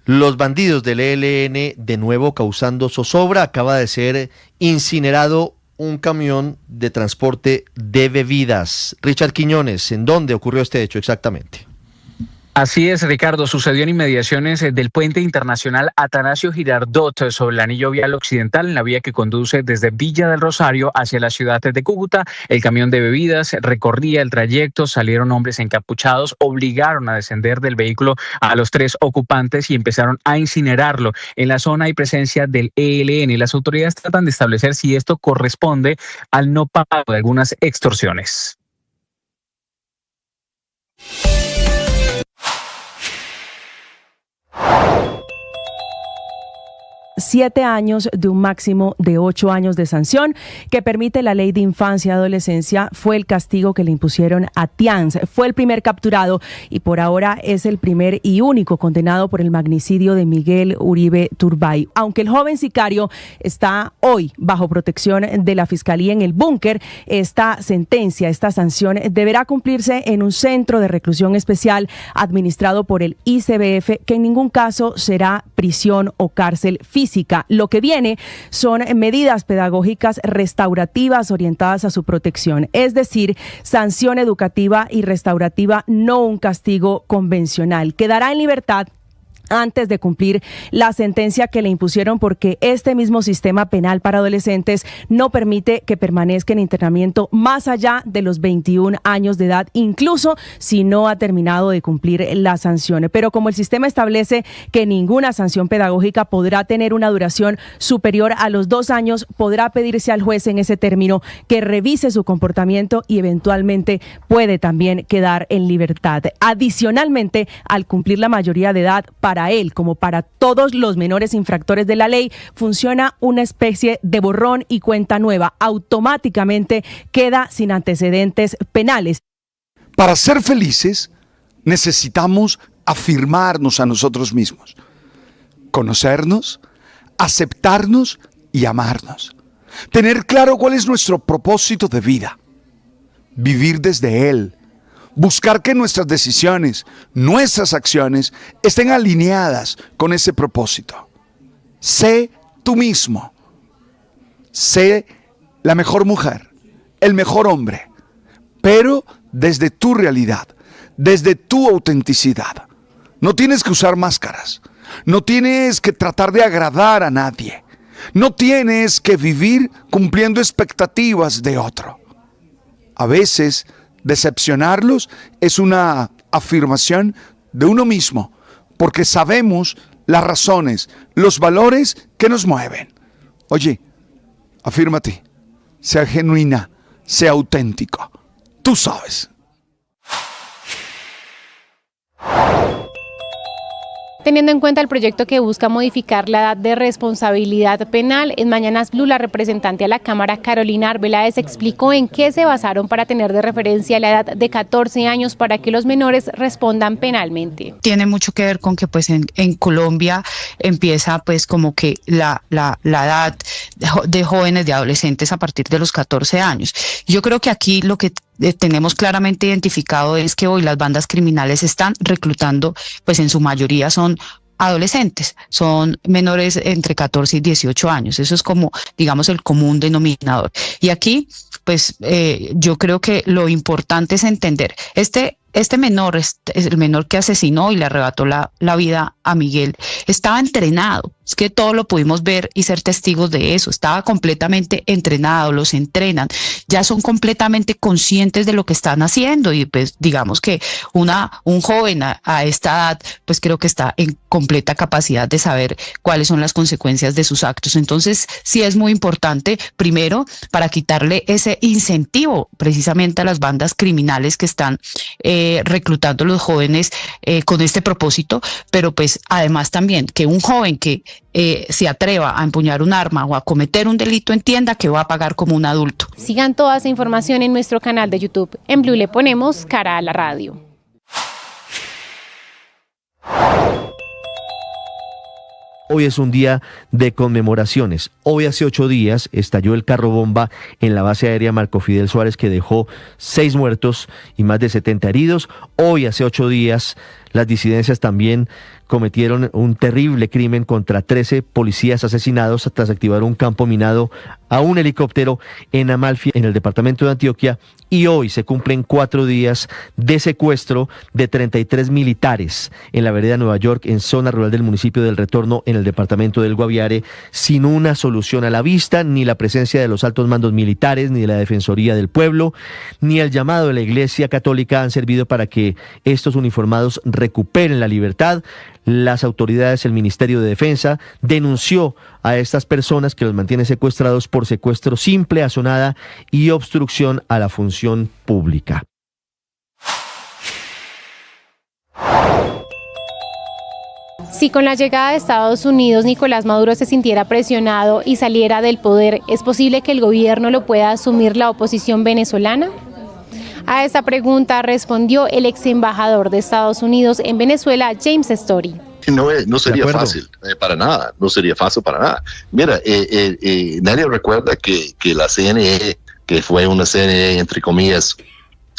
Speaker 18: Los bandidos del ELN de nuevo causando zozobra. Acaba de ser incinerado un camión de transporte de bebidas. Richard Quiñones, ¿en dónde ocurrió este hecho exactamente?
Speaker 3: Así es, Ricardo. Sucedió en inmediaciones del puente internacional Atanasio Girardot sobre el anillo vial occidental, en la vía que conduce desde Villa del Rosario hacia la ciudad de Cúcuta. El camión de bebidas recorría el trayecto, salieron hombres encapuchados, obligaron a descender del vehículo a los 3 ocupantes y empezaron a incinerarlo. En la zona hay presencia del ELN y las autoridades tratan de establecer si esto corresponde al no pago de algunas extorsiones.
Speaker 4: 7 años de un máximo de 8 años de sanción que permite la Ley de Infancia y Adolescencia fue el castigo que le impusieron a Tians. Fue el primer capturado y por ahora es el primer y único condenado por el magnicidio de Miguel Uribe Turbay. Aunque el joven sicario está hoy bajo protección de la Fiscalía en el búnker, esta sanción deberá cumplirse en un centro de reclusión especial administrado por el ICBF, que en ningún caso será prisión o cárcel física. Lo que viene son medidas pedagógicas restaurativas orientadas a su protección, es decir, sanción educativa y restaurativa, no un castigo convencional. Quedará en libertad antes de cumplir la sentencia que le impusieron, porque este mismo sistema penal para adolescentes no permite que permanezca en internamiento más allá de los 21 años de edad, incluso si no ha terminado de cumplir la sanción. Pero como el sistema establece que ninguna sanción pedagógica podrá tener una duración superior a los 2 años, podrá pedirse al juez en ese término que revise su comportamiento y eventualmente puede también quedar en libertad. Adicionalmente, al cumplir la mayoría de edad, para él, como para todos los menores infractores de la ley, funciona una especie de borrón y cuenta nueva. Automáticamente queda sin antecedentes penales.
Speaker 9: Para ser felices, necesitamos afirmarnos a nosotros mismos, conocernos, aceptarnos y amarnos. Tener claro cuál es nuestro propósito de vida, vivir desde él. Buscar que nuestras decisiones, nuestras acciones estén alineadas con ese propósito. Sé tú mismo. Sé la mejor mujer, el mejor hombre, pero desde tu realidad, desde tu autenticidad. No tienes que usar máscaras. No tienes que tratar de agradar a nadie. No tienes que vivir cumpliendo expectativas de otro. A veces, decepcionarlos es una afirmación de uno mismo, porque sabemos las razones, los valores que nos mueven. Oye, afírmate, sea genuina, sea auténtico. Tú sabes.
Speaker 15: Teniendo en cuenta el proyecto que busca modificar la edad de responsabilidad penal, en Mañanas Blue la representante a la Cámara, Carolina Arbeláez, explicó en qué se basaron para tener de referencia la edad de 14 años para que los menores respondan penalmente.
Speaker 20: Tiene mucho que ver con que pues en Colombia empieza pues como que la edad de jóvenes, de adolescentes a partir de los 14 años. Yo creo que aquí lo que tenemos claramente identificado es que hoy las bandas criminales están reclutando, pues en su mayoría son adolescentes, son menores entre 14 y 18 años. Eso es como, digamos, el común denominador. Y aquí, pues yo creo que lo importante es entender, este menor, es el menor que asesinó y le arrebató la vida a Miguel, estaba entrenado. Es que todo lo pudimos ver y ser testigos de eso. Estaba completamente entrenado, los entrenan, ya son completamente conscientes de lo que están haciendo y pues digamos que un joven a esta edad pues creo que está en completa capacidad de saber cuáles son las consecuencias de sus actos. Entonces sí es muy importante, primero, para quitarle ese incentivo precisamente a las bandas criminales que están reclutando a los jóvenes con este propósito, pero pues además también que un joven que se atreva a empuñar un arma o a cometer un delito entienda que va a pagar como un adulto.
Speaker 15: Sigan toda esa información en nuestro canal de YouTube. En Blue le ponemos cara a la radio.
Speaker 18: Hoy es un día de conmemoraciones. Hoy hace 8 días estalló el carro bomba en la base aérea Marco Fidel Suárez que dejó 6 muertos y más de 70 heridos. Hoy hace 8 días las disidencias también cometieron un terrible crimen contra 13 policías asesinados tras activar un campo minado a un helicóptero en Amalfi, en el departamento de Antioquia, y hoy se cumplen 4 días de secuestro de 33 militares en la vereda Nueva York, en zona rural del municipio del Retorno, en el departamento del Guaviare, sin una solución a la vista, ni la presencia de los altos mandos militares, ni de la Defensoría del Pueblo, ni el llamado de la Iglesia Católica han servido para que estos uniformados recuperen la libertad. Las autoridades, el Ministerio de Defensa, denunció a estas personas que los mantienen secuestrados por secuestro simple, asonada y obstrucción a la función pública.
Speaker 15: Si con la llegada de Estados Unidos Nicolás Maduro se sintiera presionado y saliera del poder, ¿es posible que el gobierno lo pueda asumir la oposición venezolana? A esta pregunta respondió el ex embajador de Estados Unidos en Venezuela, James Story.
Speaker 2: No sería fácil, para nada, no sería fácil para nada. Mira, nadie recuerda que la CNE, que fue una CNE, entre comillas,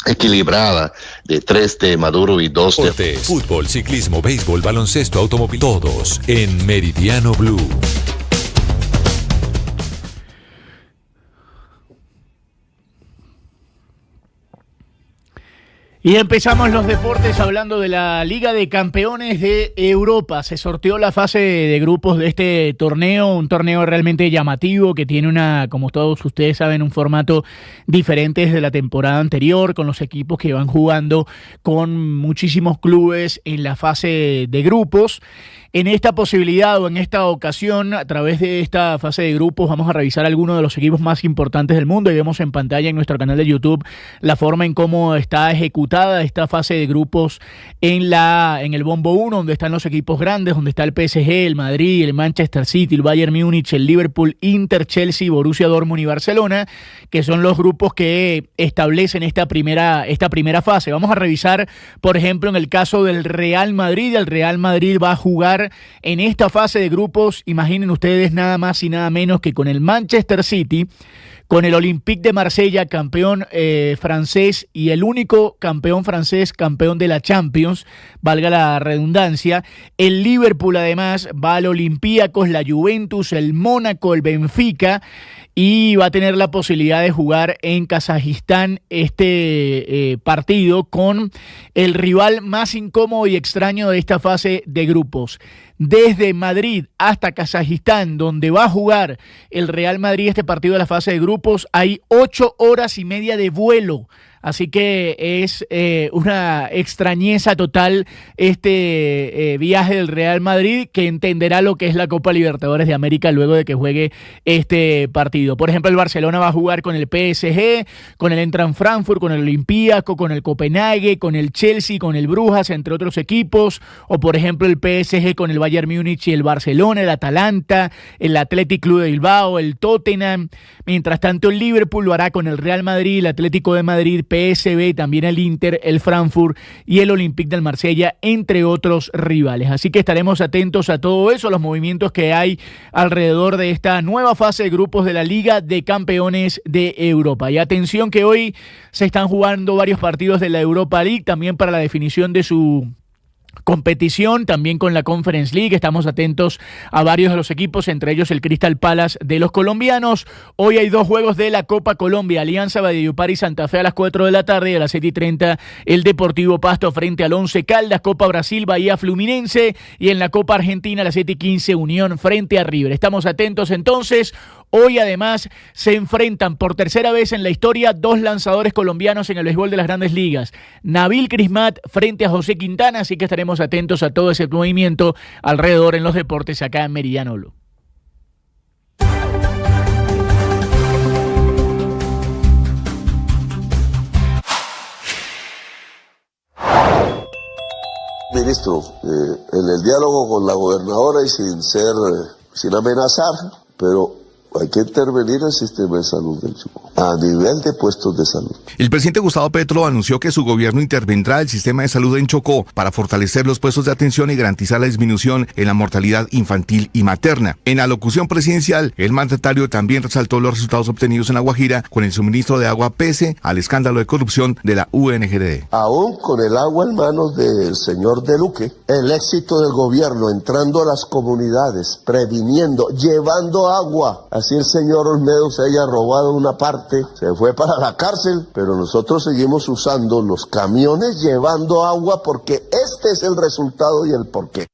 Speaker 2: equilibrada, de 3 de Maduro y 2 de...
Speaker 1: Deportes, fútbol, ciclismo, béisbol, baloncesto, automóvil, todos en Meridiano Blue.
Speaker 6: Y empezamos los deportes hablando de la Liga de Campeones de Europa. Se sorteó la fase de grupos de este torneo, un torneo realmente llamativo que tiene como todos ustedes saben, un formato diferente desde la temporada anterior, con los equipos que van jugando con muchísimos clubes en la fase de grupos. En esta posibilidad o en esta ocasión, a través de esta fase de grupos, vamos a revisar algunos de los equipos más importantes del mundo y vemos en pantalla en nuestro canal de YouTube la forma en cómo está ejecutada esta fase de grupos en el Bombo 1, donde están los equipos grandes, donde está el PSG, el Madrid, el Manchester City, el Bayern Múnich, el Liverpool, Inter, Chelsea, Borussia Dortmund y Barcelona, que son los grupos que establecen esta primera fase. Vamos a revisar, por ejemplo, en el caso del Real Madrid. El Real Madrid va a jugar en esta fase de grupos, imaginen ustedes, nada más y nada menos que con el Manchester City, con el Olympique de Marsella, campeón francés y el único campeón francés, campeón de la Champions, valga la redundancia. El Liverpool además va al Olympiacos, la Juventus, el Mónaco, el Benfica, y va a tener la posibilidad de jugar en Kazajistán este partido con el rival más incómodo y extraño de esta fase de grupos. Desde Madrid hasta Kazajistán, donde va a jugar el Real Madrid este partido de la fase de grupos, hay 8 horas y media de vuelo. Así que es una extrañeza total este viaje del Real Madrid, que entenderá lo que es la Copa Libertadores de América luego de que juegue este partido. Por ejemplo, el Barcelona va a jugar con el PSG, con el Eintracht Frankfurt, con el Olympiacos, con el Copenhague, con el Chelsea, con el Brujas, entre otros equipos. O por ejemplo el PSG con el Bayern Múnich y el Barcelona, el Atalanta, el Athletic Club de Bilbao, el Tottenham. Mientras tanto el Liverpool lo hará con el Real Madrid, el Atlético de Madrid, PSV, también el Inter, el Frankfurt y el Olympique de Marsella, entre otros rivales. Así que estaremos atentos a todo eso, los movimientos que hay alrededor de esta nueva fase de grupos de la Liga de Campeones de Europa. Y atención que hoy se están jugando varios partidos de la Europa League, también para la definición de su competición, también con la Conference League. Estamos atentos a varios de los equipos, entre ellos el Crystal Palace de los colombianos. Hoy hay 2 juegos de la Copa Colombia, Alianza Valledupar y Santa Fe a las 4 de la tarde, y a las 7:30 el Deportivo Pasto frente al Once Caldas. Copa Brasil, Bahía Fluminense, y en la Copa Argentina a las 7:15 Unión frente a River. Estamos atentos entonces. Hoy además se enfrentan por tercera vez en la historia 2 lanzadores colombianos en el béisbol de las Grandes Ligas. Nabil Crismat frente a José Quintana, así que estaremos atentos a todo ese movimiento alrededor en los deportes acá en Meridiano Blue.
Speaker 17: Ministro, en el diálogo con la gobernadora y sin amenazar, pero hay que intervenir el sistema de salud del Chocó, a nivel de puestos de salud.
Speaker 19: El presidente Gustavo Petro anunció que su gobierno intervendrá el sistema de salud en Chocó para fortalecer los puestos de atención y garantizar la disminución en la mortalidad infantil y materna. En la alocución presidencial, el mandatario también resaltó los resultados obtenidos en La Guajira con el suministro de agua pese al escándalo de corrupción de la UNGD.
Speaker 17: Aún con el agua en manos del señor De Luque, el éxito del gobierno entrando a las comunidades, previniendo, llevando agua así el señor Olmedo se haya robado una parte, se fue para la cárcel, pero nosotros seguimos usando los camiones llevando agua porque este es el resultado y el porqué.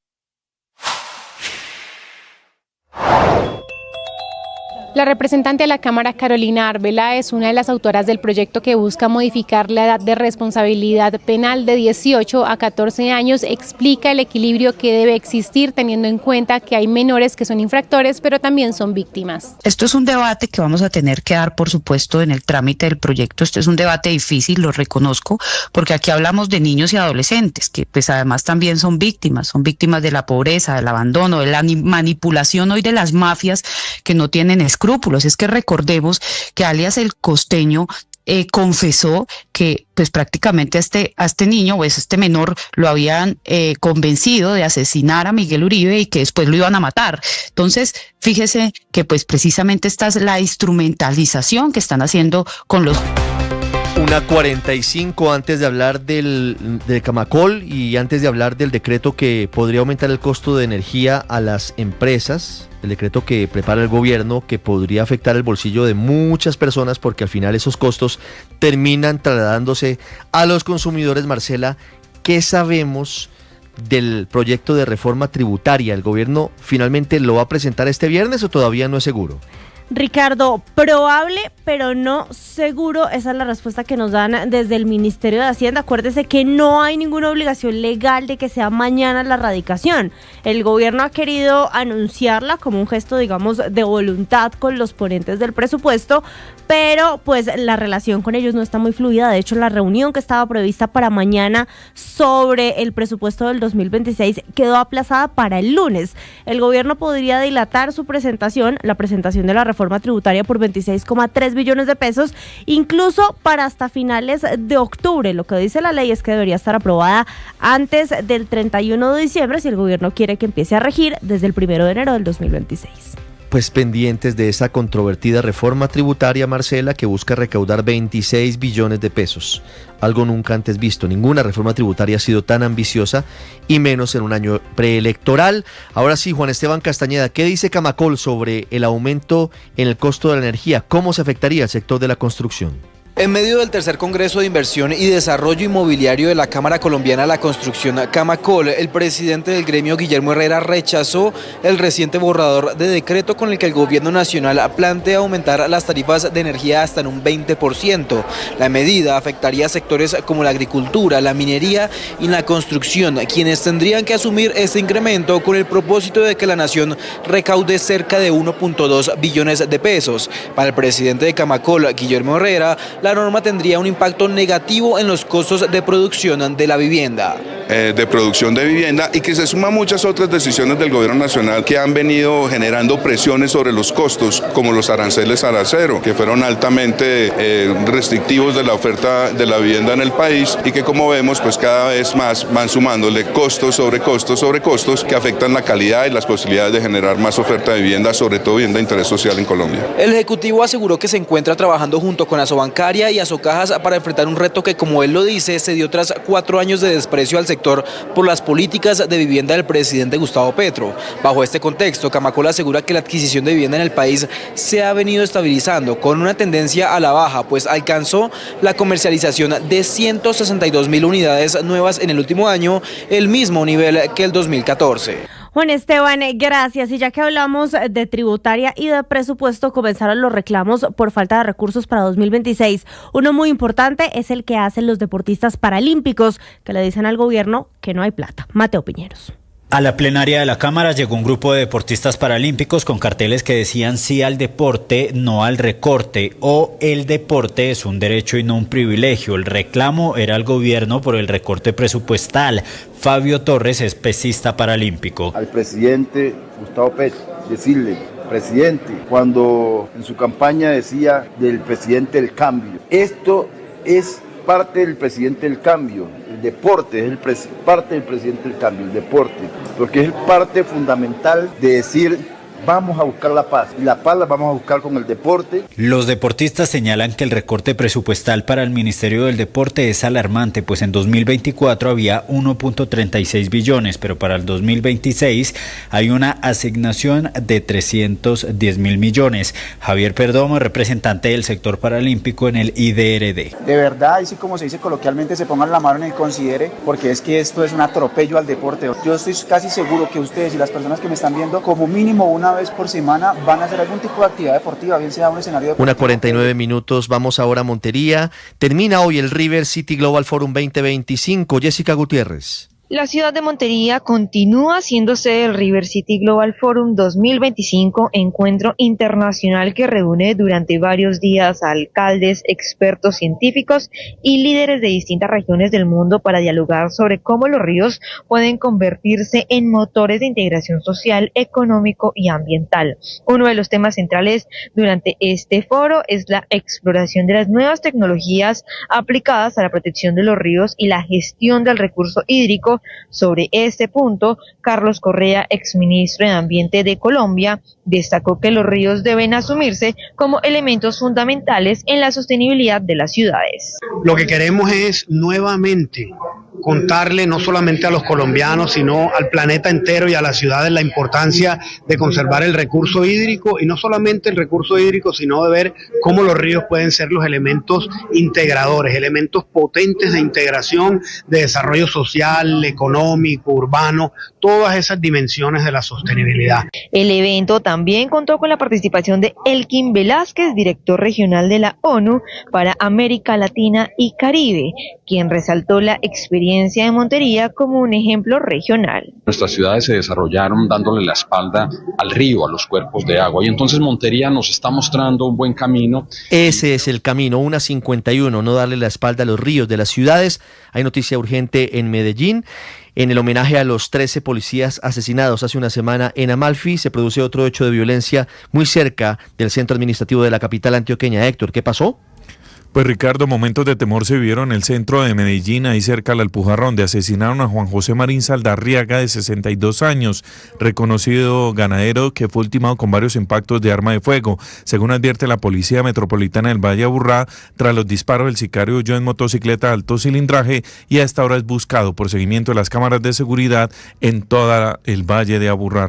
Speaker 15: La representante de la Cámara, Carolina Arbeláez, es una de las autoras del proyecto que busca modificar la edad de responsabilidad penal de 18 a 14 años. Explica el equilibrio que debe existir teniendo en cuenta que hay menores que son infractores, pero también son víctimas.
Speaker 20: Esto es un debate que vamos a tener que dar, por supuesto, en el trámite del proyecto. Este es un debate difícil, lo reconozco, porque aquí hablamos de niños y adolescentes, que pues además también son víctimas de la pobreza, del abandono, de la manipulación hoy de las mafias que no tienen escrúpulos. Es que recordemos que alias el Costeño confesó que pues prácticamente a este niño, pues este menor, lo habían convencido de asesinar a Miguel Uribe y que después lo iban a matar. Entonces, fíjese que pues precisamente esta es la instrumentalización que están haciendo con los...
Speaker 18: 1:45 antes de hablar del Camacol y antes de hablar del decreto que podría aumentar el costo de energía a las empresas, el decreto que prepara el gobierno que podría afectar el bolsillo de muchas personas porque al final esos costos terminan trasladándose a los consumidores. Marcela, ¿qué sabemos del proyecto de reforma tributaria? ¿El gobierno finalmente lo va a presentar este viernes o todavía no es seguro?
Speaker 12: Ricardo, probable, pero no seguro. Esa es la respuesta que nos dan desde el Ministerio de Hacienda. Acuérdese que no hay ninguna obligación legal de que sea mañana la radicación. El gobierno ha querido anunciarla como un gesto, digamos, de voluntad con los ponentes del presupuesto, pero pues la relación con ellos no está muy fluida. De hecho, la reunión que estaba prevista para mañana sobre el presupuesto del 2026 quedó aplazada para el lunes. El gobierno podría dilatar su presentación, la presentación de la reforma tributaria por 26,3 billones de pesos, incluso para hasta finales de octubre. Lo que dice la ley es que debería estar aprobada antes del 31 de diciembre si el gobierno quiere que empiece a regir desde el 1 de enero del 2026.
Speaker 18: Pues pendientes de esa controvertida reforma tributaria, Marcela, que busca recaudar 26 billones de pesos. Algo nunca antes visto. Ninguna reforma tributaria ha sido tan ambiciosa y menos en un año preelectoral. Ahora sí, Juan Esteban Castañeda, ¿qué dice Camacol sobre el aumento en el costo de la energía? ¿Cómo se afectaría al sector de la construcción?
Speaker 5: En medio del tercer Congreso de Inversión y Desarrollo Inmobiliario de la Cámara Colombiana de la Construcción, Camacol, el presidente del gremio, Guillermo Herrera, rechazó el reciente borrador de decreto con el que el gobierno nacional plantea aumentar las tarifas de energía hasta en un 20%. La medida afectaría a sectores como la agricultura, la minería y la construcción, quienes tendrían que asumir este incremento con el propósito de que la nación recaude cerca de 1.2 billones de pesos. Para el presidente de Camacol, Guillermo Herrera, la norma tendría un impacto negativo en los costos de producción de la vivienda.
Speaker 21: Y que se suma a muchas otras decisiones del gobierno nacional que han venido generando presiones sobre los costos, como los aranceles al acero, que fueron altamente restrictivos de la oferta de la vivienda en el país y que, como vemos, pues cada vez más van sumándole costos sobre costos sobre costos que afectan la calidad y las posibilidades de generar más oferta de vivienda, sobre todo vivienda de interés social en Colombia.
Speaker 5: El Ejecutivo aseguró que se encuentra trabajando junto con Asobancaria y Asocajas para enfrentar un reto que, como él lo dice, se dio tras 4 años de desprecio al sector por las políticas de vivienda del presidente Gustavo Petro. Bajo este contexto, Camacol asegura que la adquisición de vivienda en el país se ha venido estabilizando con una tendencia a la baja, pues alcanzó la comercialización de 162.000 unidades nuevas en el último año, el mismo nivel que el 2014.
Speaker 12: Juan Esteban, gracias. Y ya que hablamos de tributaria y de presupuesto, comenzaron los reclamos por falta de recursos para 2026. Uno muy importante es el que hacen los deportistas paralímpicos, que le dicen al gobierno que no hay plata. Mateo Piñeros.
Speaker 10: A la plenaria de la Cámara llegó un grupo de deportistas paralímpicos con carteles que decían sí al deporte, no al recorte, o el deporte es un derecho y no un privilegio. El reclamo era al gobierno por el recorte presupuestal. Fabio Torres es pesista paralímpico.
Speaker 22: Al presidente Gustavo Petro, decirle, presidente, cuando en su campaña decía del presidente del cambio, esto es parte del presidente del cambio, el deporte es parte del presidente del cambio, el deporte, porque es parte fundamental de decir vamos a buscar la paz, y la paz la vamos a buscar con el deporte.
Speaker 10: Los deportistas señalan que el recorte presupuestal para el Ministerio del Deporte es alarmante, pues en 2024 había 1.36 billones, pero para el 2026 hay una asignación de 310.000 millones. Javier Perdomo, representante del sector paralímpico en el IDRD.
Speaker 7: De verdad, y sí, como se dice coloquialmente, se pongan la mano en el considere, porque es que esto es un atropello al deporte. Yo estoy casi seguro que ustedes y las personas que me están viendo, como mínimo una vez por semana, van a hacer algún tipo de actividad deportiva, bien sea un escenario deportivo.
Speaker 18: 1:49 minutos, vamos ahora a Montería. Termina hoy el River City Global Forum 2025. Jessica Gutiérrez.
Speaker 8: La ciudad de Montería continúa siendo sede del River City Global Forum 2025, encuentro internacional que reúne durante varios días a alcaldes, expertos científicos y líderes de distintas regiones del mundo para dialogar sobre cómo los ríos pueden convertirse en motores de integración social, económico y ambiental. Uno de los temas centrales durante este foro es la exploración de las nuevas tecnologías aplicadas a la protección de los ríos y la gestión del recurso hídrico. Sobre este punto, Carlos Correa, exministro de Ambiente de Colombia, destacó que los ríos deben asumirse como elementos fundamentales en la sostenibilidad de las ciudades.
Speaker 11: Lo que queremos es nuevamente contarle no solamente a los colombianos, sino al planeta entero y a las ciudades la importancia de conservar el recurso hídrico, y no solamente el recurso hídrico, sino de ver cómo los ríos pueden ser los elementos integradores, elementos potentes de integración, de desarrollo social, económico, urbano, todas esas dimensiones de la sostenibilidad.
Speaker 8: El evento también contó con la participación de Elkin Velázquez, director regional de la ONU para América Latina y Caribe, quien resaltó la experiencia de Montería como un ejemplo regional.
Speaker 23: Nuestras ciudades se desarrollaron dándole la espalda al río, a los cuerpos de agua, y entonces Montería nos está mostrando un buen camino.
Speaker 18: Ese es el camino, 1:51, no darle la espalda a los ríos de las ciudades. Hay noticia urgente en Medellín. En el homenaje a los 13 policías asesinados hace una semana en Amalfi, se produce otro hecho de violencia muy cerca del centro administrativo de la capital antioqueña. Héctor, ¿qué pasó?
Speaker 24: Pues Ricardo, momentos de temor se vivieron en el centro de Medellín, ahí cerca del Alpujarra, donde asesinaron a Juan José Marín Saldarriaga, de 62 años, reconocido ganadero que fue ultimado con varios impactos de arma de fuego. Según advierte la Policía Metropolitana del Valle de Aburrá, tras los disparos el sicario huyó en motocicleta de alto cilindraje y a esta hora es buscado por seguimiento de las cámaras de seguridad en todo el Valle de Aburrá.